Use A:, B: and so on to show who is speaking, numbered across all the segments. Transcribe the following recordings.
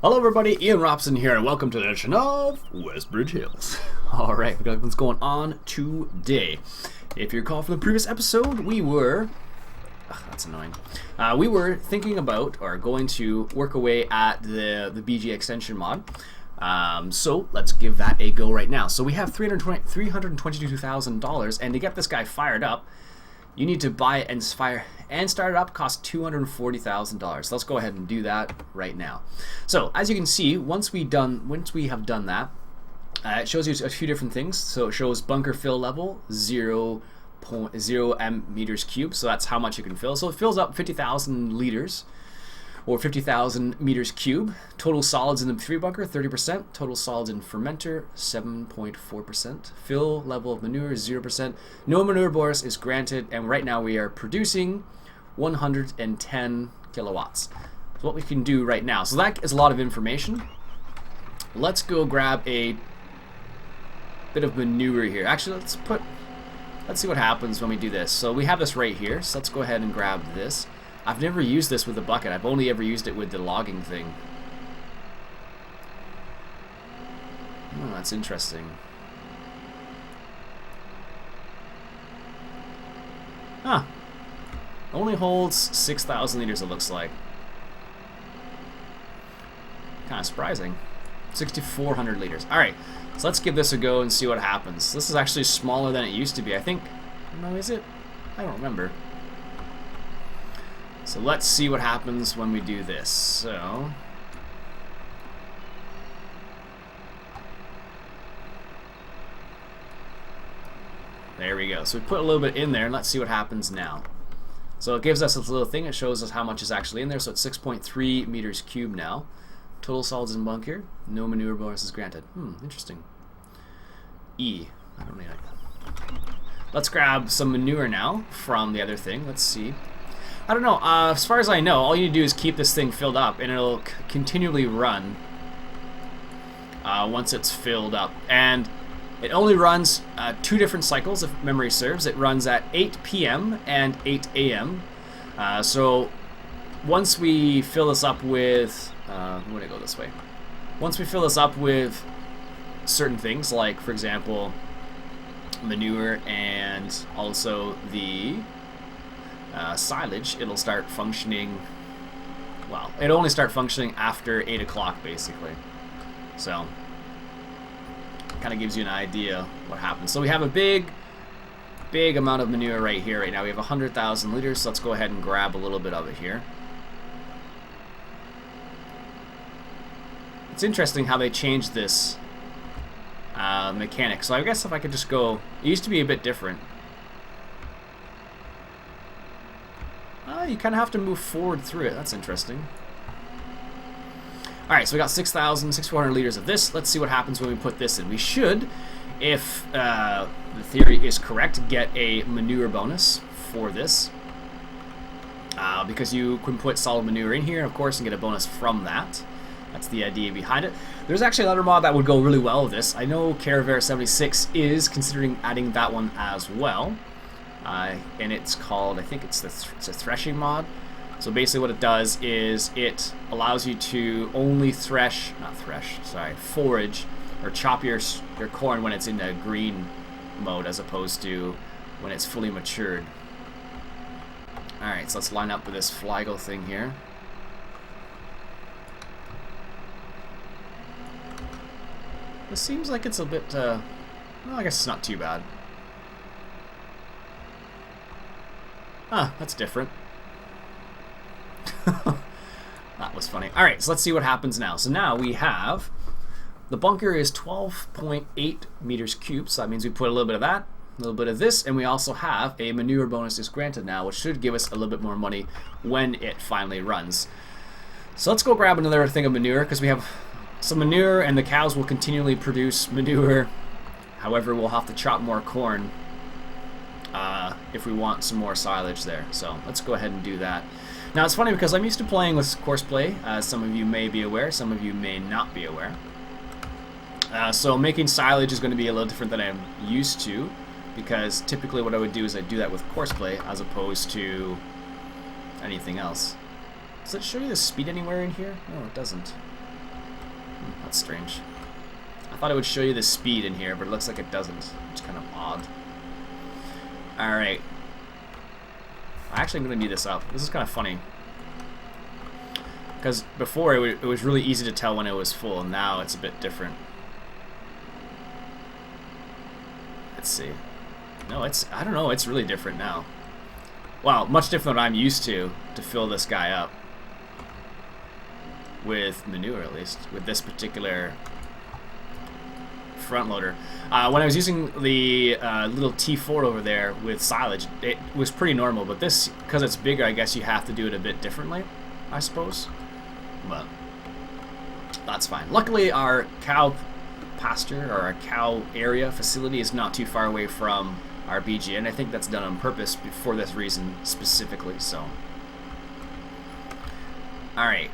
A: Hello everybody, Iain Robson here, and welcome to the edition of Westbridge Hills. Alright, we got what's going on today. If you recall from the previous episode, we were... that's annoying. We were thinking about, or going to work away at the BGA extension mod. So let's give that a go right now. So we have $322,000, and to get this guy fired up, you need to buy it and start it up. Costs $240,000. Let's go ahead and do that right now. So as you can see, once we have done that, it shows you a few different things. So it shows bunker fill level 0.0 m meters cubed. So that's how much you can fill. So it fills up 50,000 liters. Or 50,000 meters cube. Total solids in the 3 bunker, 30%. Total solids in fermenter, 7.4%. Fill level of manure, 0%. No manure bonus is granted, and right now we are producing 110 kilowatts. So what we can do right now. So that is a lot of information. Let's go grab a bit of manure here. Actually, let's see what happens when we do this. So we have this right here, so let's go ahead and grab this. I've never used this with a bucket. I've only ever used it with the logging thing. Oh, that's interesting. Huh. Only holds 6,000 liters, it looks like. Kind of surprising. 6,400 liters. Alright, so let's give this a go and see what happens. This is actually smaller than it used to be, I think. No, is it? I don't remember. So let's see what happens when we do this. So there we go. So we put a little bit in there, and let's see what happens now. So it gives us this little thing. It shows us how much is actually in there. So it's 6.3 meters cubed now. Total solids in bunker. No manure bonus is granted. Interesting. I don't need it. Let's grab some manure now from the other thing. Let's see. I don't know, as far as I know, all you need to do is keep this thing filled up, and it'll continually run once it's filled up. And it only runs 2 different cycles, if memory serves. It runs at 8 p.m. and 8 a.m. So once we fill this up with... I'm going to go this way. Once we fill this up with certain things, like, for example, manure and also the... silage, it'll start functioning. Well, it'll only start functioning after 8 o'clock, basically. So, kind of gives you an idea what happens. So we have a big amount of manure right here. Right now we have 100,000 liters. So let's go ahead and grab a little bit of it here. It's interesting how they changed this mechanic. So I guess if I could just go, it used to be a bit different. You kind of have to move forward through it. That's interesting. Alright, so we got 6,400 liters of this. Let's see what happens when we put this in. We should, if the theory is correct, get a manure bonus for this. Because you can put solid manure in here, of course, and get a bonus from that. That's the idea behind it. There's actually another mod that would go really well with this. I know Caravera76 is considering adding that one as well. And it's called, I think it's a threshing mod. So basically what it does is it allows you to only forage or chop your corn when it's in a green mode as opposed to when it's fully matured. Alright, so let's line up with this FLIGO thing here. This seems like it's a bit, well, I guess it's not too bad. That's different. That was funny. Alright, so let's see what happens now. So now we have... the bunker is 12.8 meters cubed, so that means we put a little bit of that, a little bit of this, and we also have a manure bonus is granted now, which should give us a little bit more money when it finally runs. So let's go grab another thing of manure, because we have some manure, and the cows will continually produce manure. However, we'll have to chop more corn if we want some more silage there. So let's go ahead and do that. Now it's funny because I'm used to playing with courseplay, as some of you may be aware, some of you may not be aware. So making silage is going to be a little different than I'm used to, because typically what I would do is I'd do that with courseplay as opposed to anything else. Does it show you the speed anywhere in here? No, it doesn't. That's strange. I thought it would show you the speed in here, but it looks like it doesn't. It's kind of odd. Alright. Actually, I'm going to need this up. This is kind of funny. Because before, it was really easy to tell when it was full, and now it's a bit different. Let's see. No, I don't know, it's really different now. Well, much different than I'm used to fill this guy up. With manure, at least. With this particular front loader. When I was using the little T4 over there with silage, it was pretty normal, but this, because it's bigger, I guess you have to do it a bit differently, I suppose. But that's fine. Luckily, our cow pasture, or our cow area facility, is not too far away from our BGA, and I think that's done on purpose for this reason specifically, so. Alright.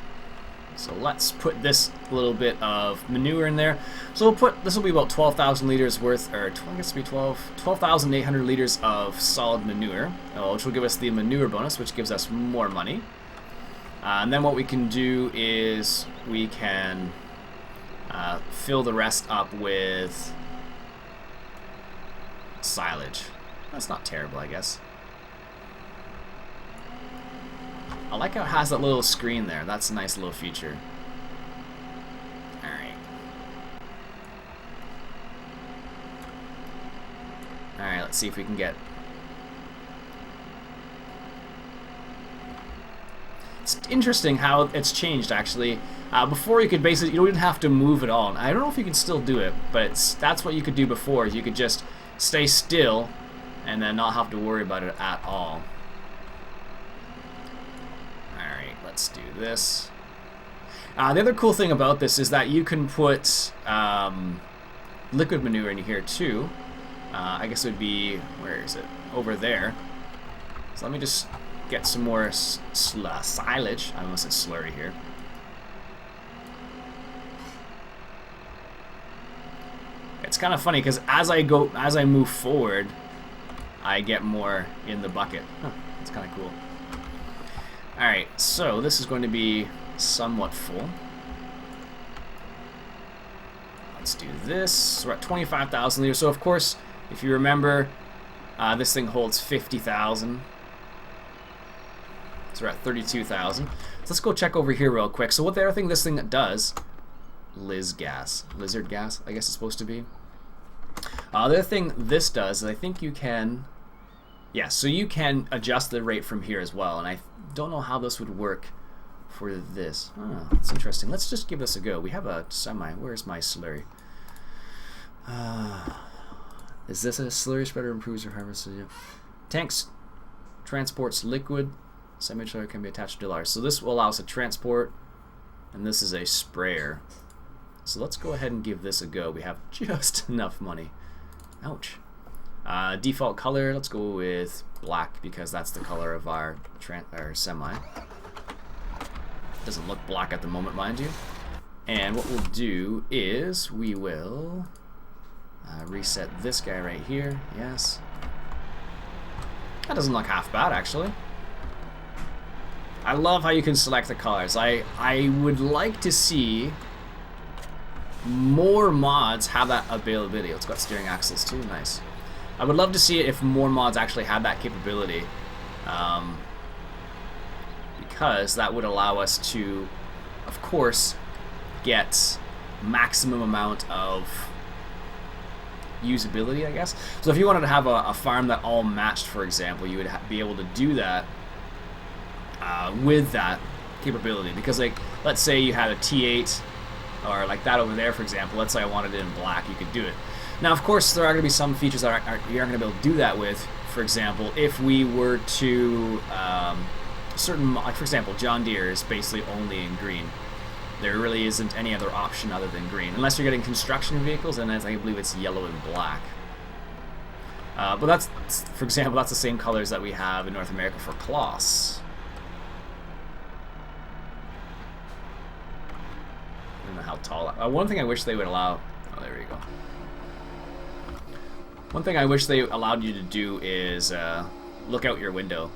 A: So let's put this little bit of manure in there. So we'll put, this will be about 12,000 liters worth, or I guess it'll be 12,800 liters of solid manure, which will give us the manure bonus, which gives us more money. And then what we can do is we can fill the rest up with silage. That's not terrible, I guess. I like how it has that little screen there. That's a nice little feature. Alright. Alright, let's see if we can get... It's interesting how it's changed, actually. Before you could basically... You didn't have to move at all. And I don't know if you can still do it, but that's what you could do before. You could just stay still and then not have to worry about it at all. Let's do this. The other cool thing about this is that you can put liquid manure in here too. I guess it would be, where is it? Over there. So let me just get some more silage. I almost said slurry here. It's kind of funny because as I move forward, I get more in the bucket. Huh, that's kind of cool. Alright, so this is going to be somewhat full. Let's do this. So we're at 25,000 liters. So of course, if you remember, this thing holds 50,000. So we're at 32,000. So let's go check over here real quick. So what the other thing this thing does, lizard gas, I guess it's supposed to be. The other thing this does is I think you can, yeah, so you can adjust the rate from here as well. And I don't know how this would work for this. Oh, that's interesting. Let's just give this a go. We have a semi. Where's my slurry? Is this a slurry spreader? Improves your harvest? Yeah. Tanks transports liquid. Semi-trailer can be attached to large. So this will allow us to transport, and this is a sprayer. So let's go ahead and give this a go. We have just enough money. Ouch. Default color, let's go with black because that's the color of our semi. Doesn't look black at the moment, mind you. And what we'll do is we will reset this guy right here. Yes. That doesn't look half bad, actually. I love how you can select the colors. I would like to see more mods have that availability. It's got steering axles too, nice. I would love to see it if more mods actually had that capability, because that would allow us to, of course, get maximum amount of usability, I guess. So if you wanted to have a farm that all matched, for example, you would be able to do that with that capability. Because, like, let's say you had a T8 or like that over there, for example. Let's say I wanted it in black, you could do it. Now, of course, there are going to be some features that you aren't going to be able to do that with. For example, if we were to certain, like for example, John Deere is basically only in green. There really isn't any other option other than green, unless you're getting construction vehicles, and I believe it's yellow and black. But that's, for example, that's the same colors that we have in North America for Kloss. I don't know how tall. One thing I wish they would allow. Oh, there we go. One thing I wish they allowed you to do is look out your window.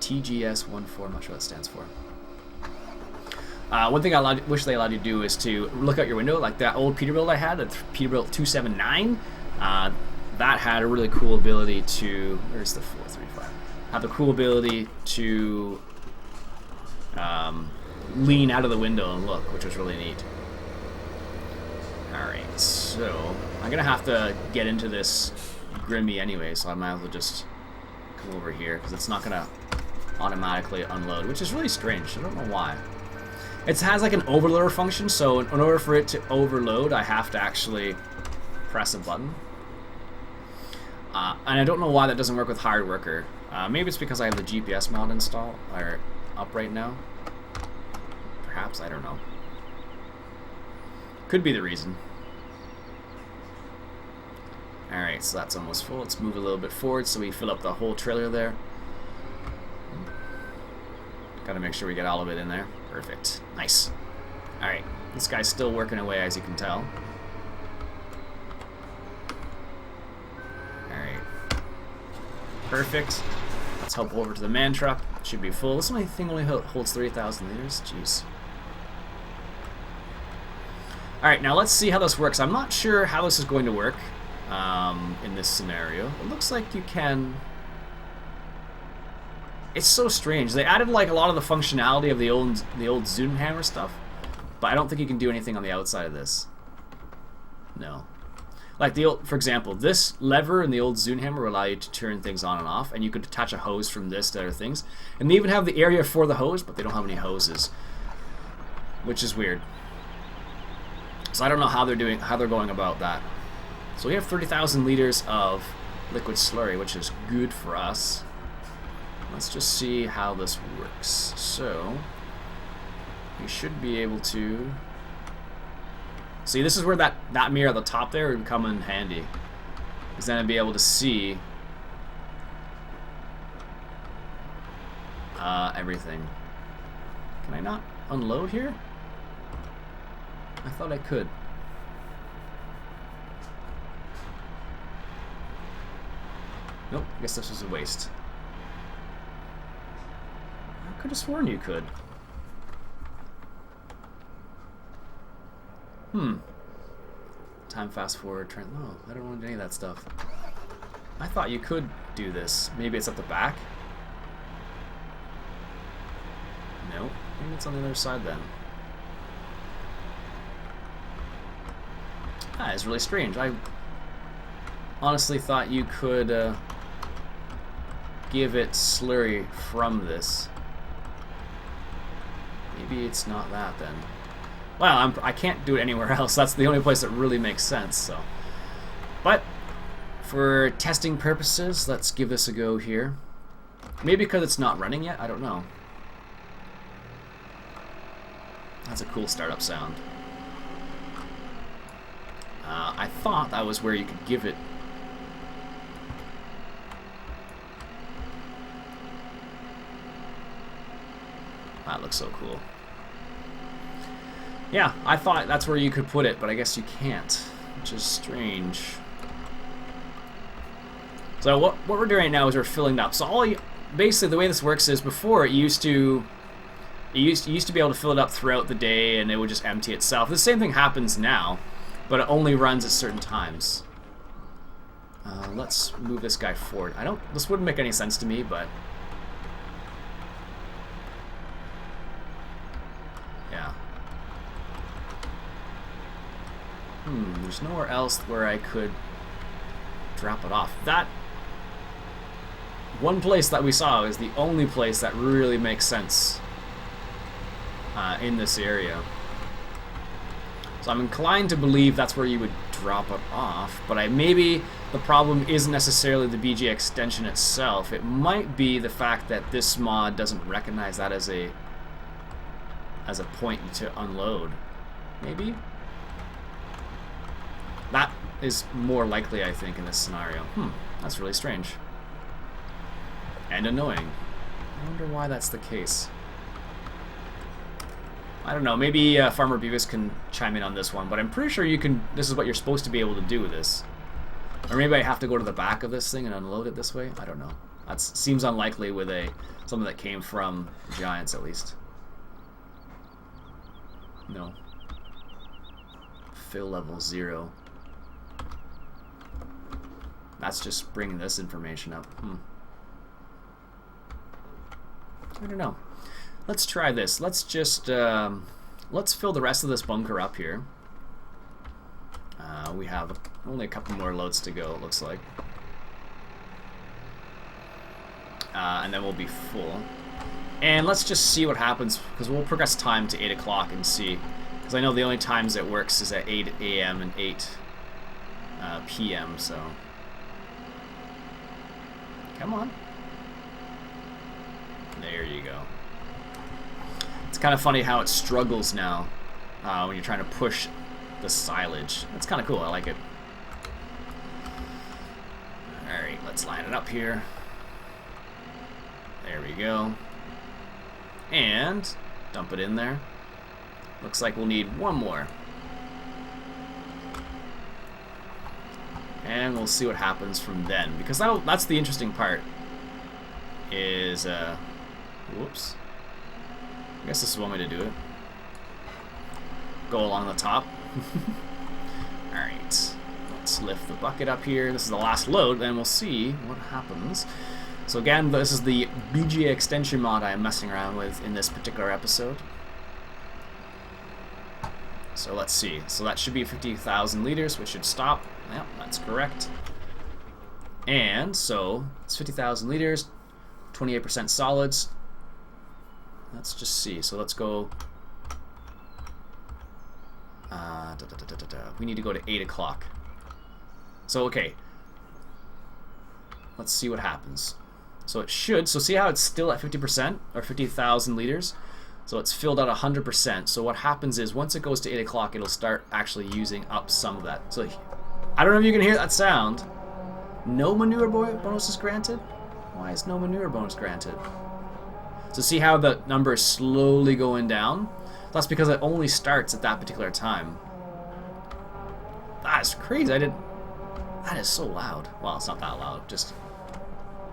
A: TGS14, I'm not sure what that stands for. One thing I wish they allowed you to do is to look out your window, like that old Peterbilt I had, the Peterbilt 279. That had a really cool ability to. Where's the 435? Had the cool ability to lean out of the window and look, which was really neat. Alright, so I'm gonna have to get into this Grimmy anyway, so I might as well just come over here because it's not gonna automatically unload, which is really strange. I don't know why. It has like an overloader function, so in order for it to overload, I have to actually press a button. And I don't know why that doesn't work with Hired Worker. Maybe it's because I have the GPS mod installed or up right now. Perhaps, I don't know. Could be the reason. Alright, so that's almost full. Let's move a little bit forward so we fill up the whole trailer there. Gotta make sure we get all of it in there. Perfect. Nice. Alright, this guy's still working away, as you can tell. Alright. Perfect. Let's hop over to the man truck. It should be full. This thing only holds 3,000 liters. Jeez. Alright, now let's see how this works. I'm not sure how this is going to work in this scenario. It looks like you can... It's so strange. They added like a lot of the functionality of the old Zunhammer stuff, but I don't think you can do anything on the outside of this. No. Like the old, for example, this lever in the old Zunhammer will allow you to turn things on and off, and you could attach a hose from this to other things. And they even have the area for the hose, but they don't have any hoses, which is weird. So I don't know how they're going about that. So we have 30,000 liters of liquid slurry, which is good for us. Let's just see how this works. So you should be able to see, this is where that mirror at the top there would come in handy, because then I'd be able to see everything. Can I not unload here? I thought I could. Nope, I guess this was a waste. I could have sworn you could. Time fast forward, turn. No, I don't want any of that stuff. I thought you could do this. Maybe it's at the back? No, maybe it's on the other side then. That is really strange. I honestly thought you could give it slurry from this. Maybe it's not that then. Well, I can't do it anywhere else. That's the only place that really makes sense. So, but for testing purposes, let's give this a go here. Maybe because it's not running yet. I don't know. That's a cool startup sound. I thought that was where you could give it. That looks so cool. Yeah, I thought that's where you could put it, but I guess you can't, which is strange. So what we're doing right now is we're filling it up. So basically the way this works is before you used to be able to fill it up throughout the day and it would just empty itself. The same thing happens now, but it only runs at certain times. Let's move this guy forward. This wouldn't make any sense to me, but yeah. There's nowhere else where I could drop it off. That one place that we saw is the only place that really makes sense in this area. So I'm inclined to believe that's where you would drop it off, but maybe the problem isn't necessarily the BGA extension itself. It might be the fact that this mod doesn't recognize that as a point to unload. Maybe? That is more likely, I think, in this scenario. That's really strange. And annoying. I wonder why that's the case. I don't know, maybe Farmer Beavis can chime in on this one, but I'm pretty sure you can. This is what you're supposed to be able to do with this. Or maybe I have to go to the back of this thing and unload it this way? I don't know. That seems unlikely with something that came from Giants, at least. No. Fill level 0. That's just bringing this information up. I don't know. Let's try this. Let's just let's fill the rest of this bunker up here. We have only a couple more loads to go, it looks like. And then we'll be full. And let's just see what happens, because we'll progress time to 8 o'clock and see. Because I know the only times it works is at 8 a.m. and 8 p.m., so... Come on. There you go. It's kind of funny how it struggles now when you're trying to push the silage. That's kind of cool. I like it. Alright, let's line it up here. There we go. And dump it in there. Looks like we'll need one more. And we'll see what happens from then. Because that's the interesting part. Is, whoops. I guess this is one way to do it. Go along the top. Alright. Let's lift the bucket up here. This is the last load, and we'll see what happens. So again, this is the BGA extension mod I am messing around with in this particular episode. So let's see. So that should be 50,000 liters, which should stop. Yep, that's correct. And so it's 50,000 liters, 28% solids. Let's just see. So let's go. We need to go to 8 o'clock. So okay. Let's see what happens. So it should. So see how it's still at 50% or 50,000 liters. So it's filled out 100%. So what happens is once it goes to 8 o'clock, it'll start actually using up some of that. So I don't know if you can hear that sound. No manure bonus is granted? Why is no manure bonus granted? So see how the number is slowly going down? That's because it only starts at that particular time. That is crazy. That is so loud. Well, it's not that loud. Just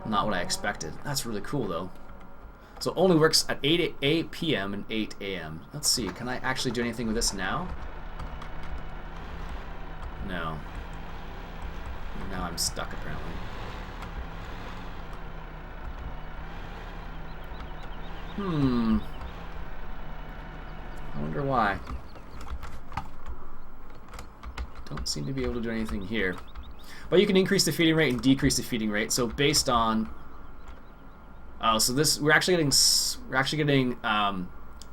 A: not what I expected. That's really cool though. So it only works at 8 p.m. and 8 a.m. Let's see. Can I actually do anything with this now? No. Now I'm stuck apparently. I wonder why. Don't seem to be able to do anything here. But you can increase the feeding rate and decrease the feeding rate. So based on so this we're actually getting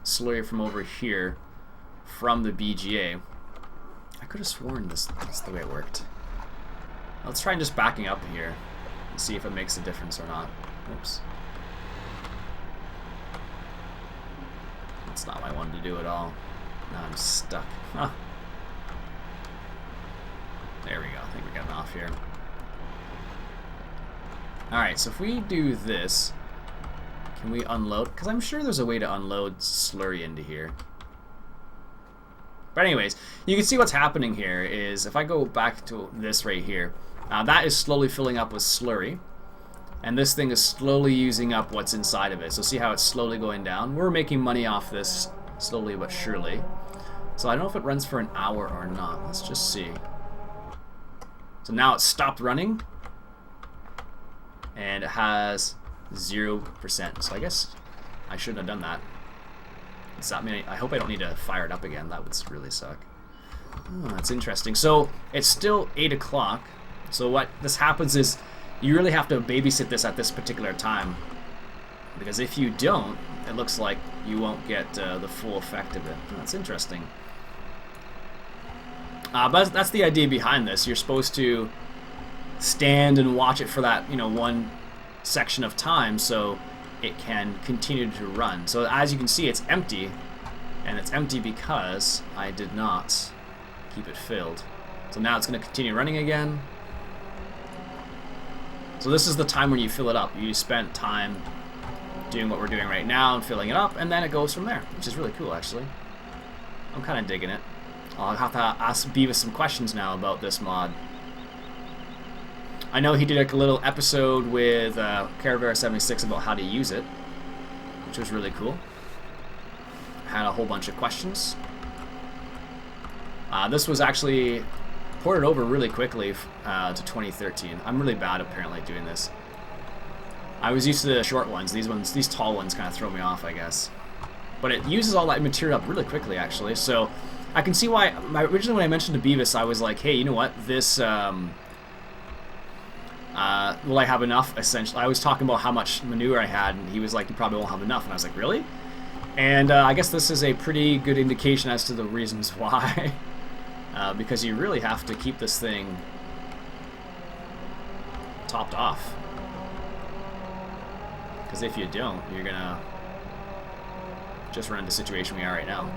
A: slurry from over here from the BGA. I could have sworn that's the way it worked. Let's try just backing up here and see if it makes a difference or not. Oops. That's not what I wanted to do at all. Now I'm stuck. Huh. There we go. I think we're getting off here. Alright, so if we do this, can we unload? Because I'm sure there's a way to unload slurry into here. But anyways, you can see what's happening here is if I go back to this right here, that is slowly filling up with slurry. And this thing is slowly using up what's inside of it. So see how it's slowly going down? We're making money off this slowly but surely. So I don't know if it runs for an hour or not. Let's just see. So now it's stopped running. And it has 0%. So I guess I shouldn't have done that. Does that mean I hope I don't need to fire it up again? That would really suck. Oh, that's interesting. So it's still 8 o'clock. So what this happens is you really have to babysit this at this particular time. Because if you don't, it looks like you won't get the full effect of it. Oh, that's interesting. But that's the idea behind this. You're supposed to stand and watch it for that, one section of time so it can continue to run. So as you can see, it's empty, and it's empty because I did not keep it filled. So now it's going to continue running again. So this is the time when you fill it up. You spent time doing what we're doing right now and filling it up, and then it goes from there, which is really cool actually. I'm kind of digging it. I'll have to ask Beavis some questions now about this mod. I know he did like a little episode with Caravera76 about how to use it, which was really cool. Had a whole bunch of questions. This was actually ported over really quickly to 2013. I'm really bad apparently at doing this. I was used to the short ones. These tall ones kind of throw me off, I guess. But it uses all that material up really quickly, actually. So I can see why. Originally, when I mentioned to Beavis, I was like, "Hey, you know what? This will I have enough?" Essentially, I was talking about how much manure I had, and he was like, "You probably won't have enough." And I was like, "Really?" And I guess this is a pretty good indication as to the reasons why. Because you really have to keep this thing topped off. Because if you don't, you're gonna just run into the situation we are right now.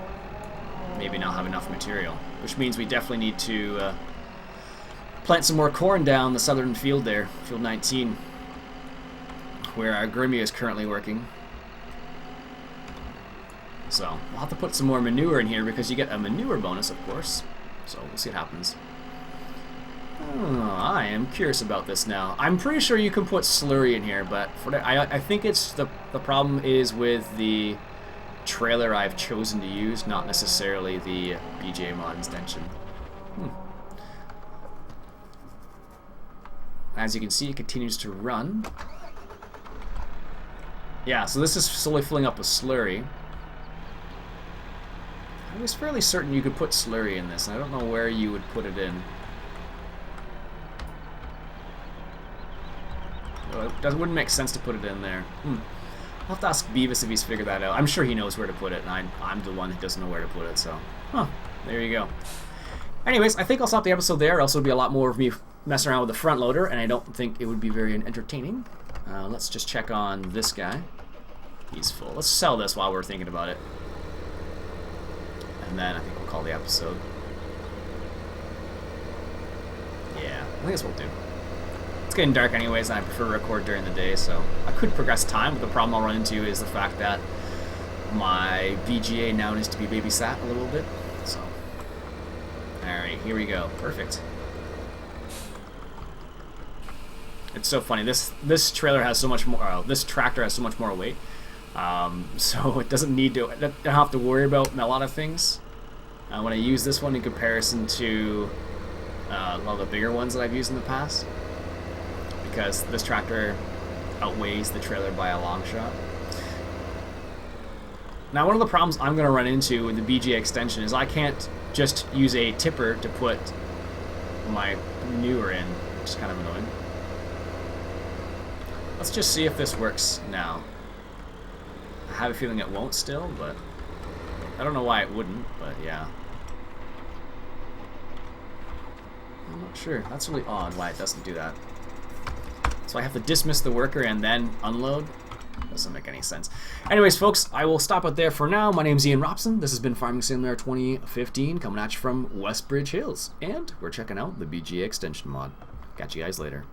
A: Maybe not have enough material. Which means we definitely need to plant some more corn down the southern field there, field 19, where our Grimmy is currently working. So we'll have to put some more manure in here because you get a manure bonus, of course. So we'll see what happens. I am curious about this now. I'm pretty sure you can put slurry in here, but I think it's the problem is with the trailer I've chosen to use, not necessarily the BGA mod extension. As you can see, it continues to run. Yeah, so this is slowly filling up with slurry. I was fairly certain you could put slurry in this, and I don't know where you would put it in. It wouldn't make sense to put it in there. I'll have to ask Beavis if he's figured that out. I'm sure he knows where to put it, and I'm the one that doesn't know where to put it, so... there you go. Anyways, I think I'll stop the episode there, or else it'll be a lot more of me messing around with the front loader, and I don't think it would be very entertaining. Let's just check on this guy. He's full. Let's sell this while we're thinking about it. And then I think we'll call the episode. Yeah, I think that's what we'll do. It's getting dark anyways, and I prefer to record during the day, so I could progress time, but the problem I'll run into is the fact that my BGA now needs to be babysat a little bit. So, alright, here we go. Perfect. It's so funny. This trailer has so much more. This tractor has so much more weight, so it doesn't need to. I don't have to worry about a lot of things when I use this one in comparison to a lot of the bigger ones that I've used in the past. Because this tractor outweighs the trailer by a long shot. Now, one of the problems I'm going to run into with the BGA extension is I can't just use a tipper to put my manure in, which is kind of annoying. Let's just see if this works now. I have a feeling it won't still, but I don't know why it wouldn't, but yeah. I'm not sure. That's really odd why it doesn't do that. So I have to dismiss the worker and then unload? Doesn't make any sense. Anyways, folks, I will stop it there for now. My name's Iain Robson. This has been Farming Simulator 2015, coming at you from Westbridge Hills. And we're checking out the BGA extension mod. Catch you guys later.